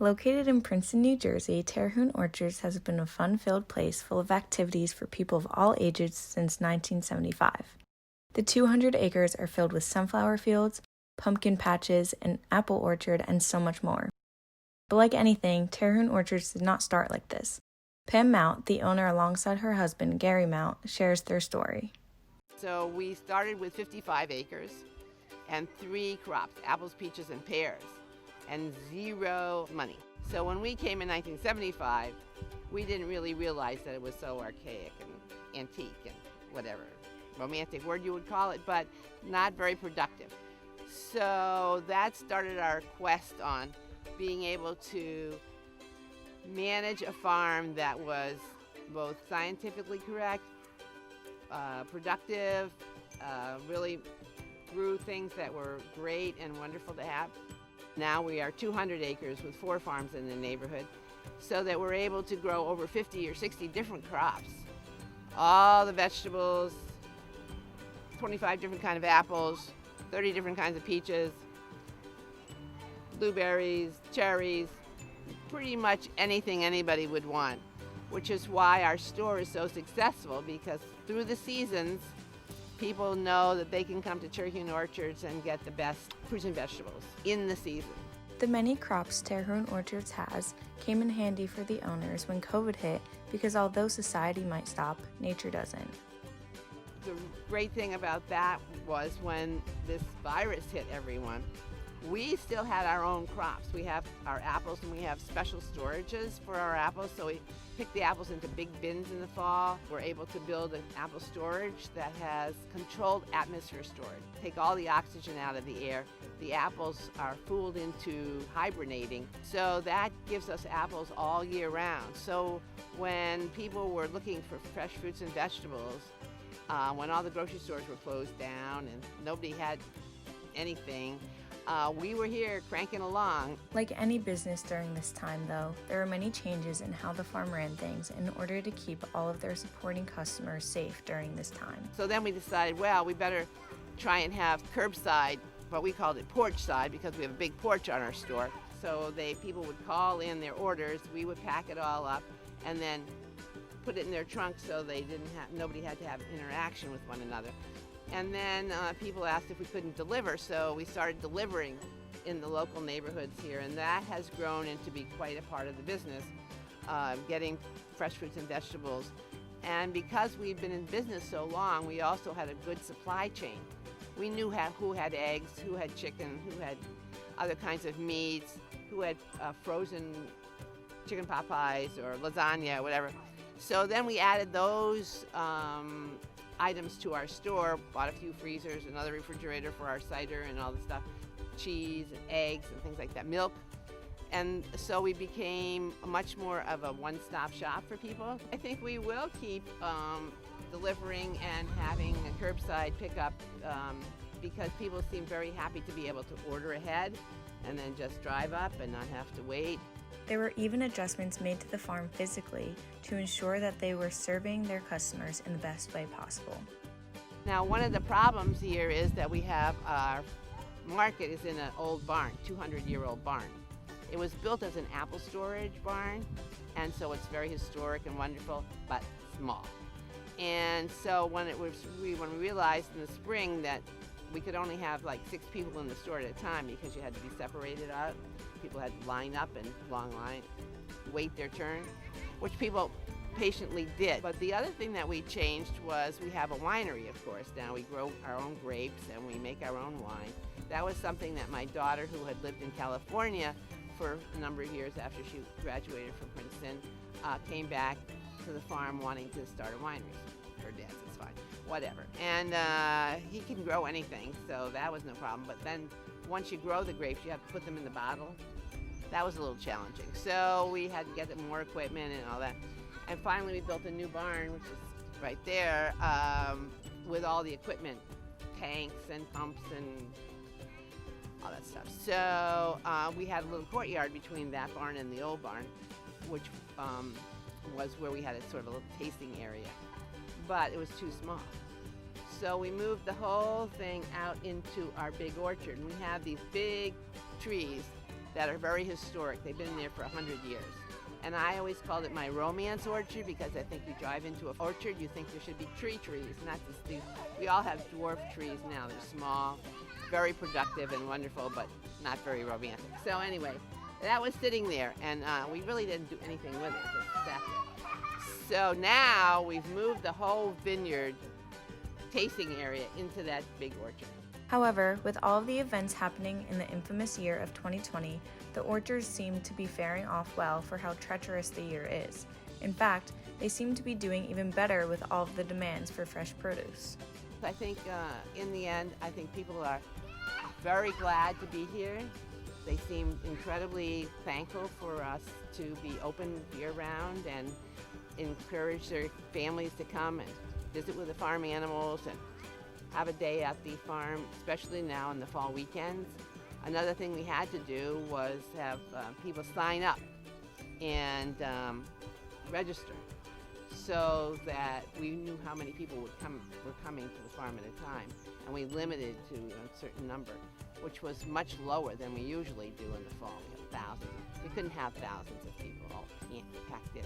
Located in Princeton, New Jersey, Terhune Orchards has been a fun-filled place full of activities for people of all ages since 1975. The 200 acres are filled with sunflower fields, pumpkin patches, an apple orchard, and so much more. But like anything, Terhune Orchards did not start like this. Pam Mount, the owner alongside her husband, Gary Mount, shares their story. So we started with 55 acres and 3 crops, apples, peaches, and pears, and 0 money. So when we came in 1975, we didn't really realize that it was so archaic and antique and whatever, romantic word you would call it, but not very productive. So that started our quest on being able to manage a farm that was both scientifically correct, productive, really grew things that were great and wonderful to have. Now we are 200 acres with 4 farms in the neighborhood, so that we're able to grow over 50 or 60 different crops. All the vegetables, 25 different kinds of apples, 30 different kinds of peaches, blueberries, cherries, pretty much anything anybody would want, which is why our store is so successful, because through the seasons, people know that they can come to Terhune Orchards and get the best fruits and vegetables in the season. The many crops Terhune Orchards has came in handy for the owners when COVID hit, because although society might stop, nature doesn't. The great thing about that was when this virus hit everyone, we still had our own crops. We have our apples and we have special storages for our apples, so we pick the apples into big bins in the fall. We're able to build an apple storage that has controlled atmosphere storage. Take all the oxygen out of the air. The apples are fooled into hibernating, so that gives us apples all year round. So when people were looking for fresh fruits and vegetables, when all the grocery stores were closed down and nobody had anything, we were here cranking along. Like any business during this time, though, there were many changes in how the farm ran things in order to keep all of their supporting customers safe during this time. So then we decided, well, we better try and have curbside, but we called it porch side because we have a big porch on our store. So people would call in their orders, we would pack it all up, and then put it in their trunk so nobody had to have interaction with one another. And then people asked if we couldn't deliver, so we started delivering in the local neighborhoods here, and that has grown into be quite a part of the business, getting fresh fruits and vegetables. And because we've been in business so long, we also had a good supply chain. We knew who had eggs, who had chicken, who had other kinds of meats, who had frozen chicken pot pies or lasagna or whatever. So then we added those items to our store, bought a few freezers, another refrigerator for our cider and all the stuff, cheese and eggs and things like that, milk. And so we became much more of a one-stop shop for people. I think we will keep delivering and having a curbside pickup because people seem very happy to be able to order ahead and then just drive up and not have to wait. There were even adjustments made to the farm physically to ensure that they were serving their customers in the best way possible. Now, one of the problems here is that we have our market is in an old barn, 200-year-old barn. It was built as an apple storage barn, and so it's very historic and wonderful, but small. And so when we realized in the spring that we could only have like 6 people in the store at a time because you had to be separated out. People had to line up in long line, wait their turn, which people patiently did. But the other thing that we changed was we have a winery, of course. Now we grow our own grapes and we make our own wine. That was something that my daughter, who had lived in California for a number of years after she graduated from Princeton, came back to the farm wanting to start a winery. Her dad says, fine, whatever. And he can grow anything, so that was no problem. But then once you grow the grapes, you have to put them in the bottle. That was a little challenging. So we had to get more equipment and all that. And finally we built a new barn, which is right there, with all the equipment, tanks and pumps and all that stuff. So we had a little courtyard between that barn and the old barn, which was where we had a sort of a little tasting area. But it was too small. So we moved the whole thing out into our big orchard. And we have these big trees that are very historic. They've been there for 100 years. And I always called it my romance orchard because I think you drive into an orchard, you think there should be trees, not just these. We all have dwarf trees now. They're small, very productive and wonderful, but not very romantic. So anyway, that was sitting there, and we really didn't do anything with it. Just sat there. So now we've moved the whole vineyard tasting area into that big orchard. However, with all of the events happening in the infamous year of 2020, the orchards seem to be faring off well for how treacherous the year is. In fact, they seem to be doing even better with all of the demands for fresh produce. I think in the end, I think people are very glad to be here. They seem incredibly thankful for us to be open year-round and encourage their families to come and visit with the farm animals and have a day at the farm, especially now in the fall weekends. Another thing we had to do was have people sign up and register so that we knew how many people were coming to the farm at a time, and we limited to a certain number, which was much lower than we usually do in the fall. We have thousands. We couldn't have thousands of people all packed in.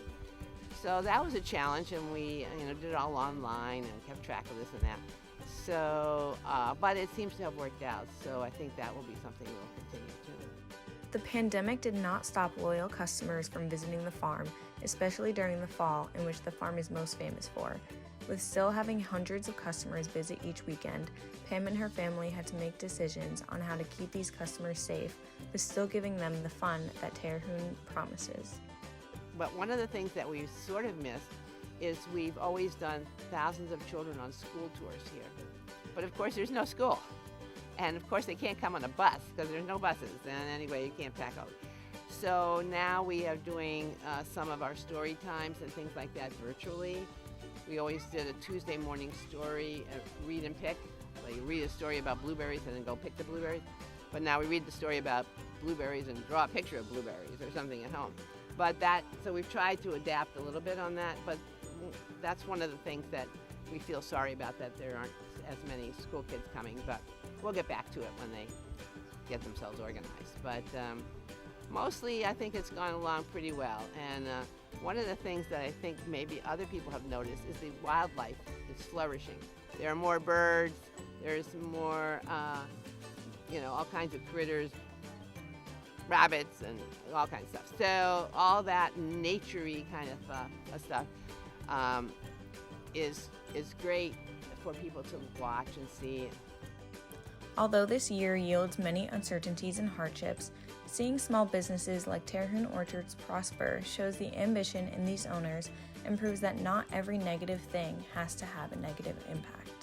So that was a challenge, and we did it all online and kept track of this and that. So, but it seems to have worked out, so I think that will be something we'll continue to. The pandemic did not stop loyal customers from visiting the farm, especially during the fall, in which the farm is most famous for. With still having hundreds of customers visit each weekend, Pam and her family had to make decisions on how to keep these customers safe, but still giving them the fun that Terhune promises. But one of the things that we've sort of missed is we've always done thousands of children on school tours here. But of course there's no school. And of course they can't come on a bus because there's no buses. And anyway, you can't pack out. So now we are doing some of our story times and things like that virtually. We always did a Tuesday morning story, read and pick. So you read a story about blueberries and then go pick the blueberries. But now we read the story about blueberries and draw a picture of blueberries or something at home. But so we've tried to adapt a little bit on that, but that's one of the things that we feel sorry about, that there aren't as many school kids coming, but we'll get back to it when they get themselves organized. But mostly I think it's gone along pretty well, and one of the things that I think maybe other people have noticed is the wildlife is flourishing. There are more birds, there's more, all kinds of critters, rabbits and all kinds of stuff. So all that nature-y kind of stuff is great for people to watch and see. Although this year yields many uncertainties and hardships, seeing small businesses like Terhune Orchards prosper shows the ambition in these owners and proves that not every negative thing has to have a negative impact.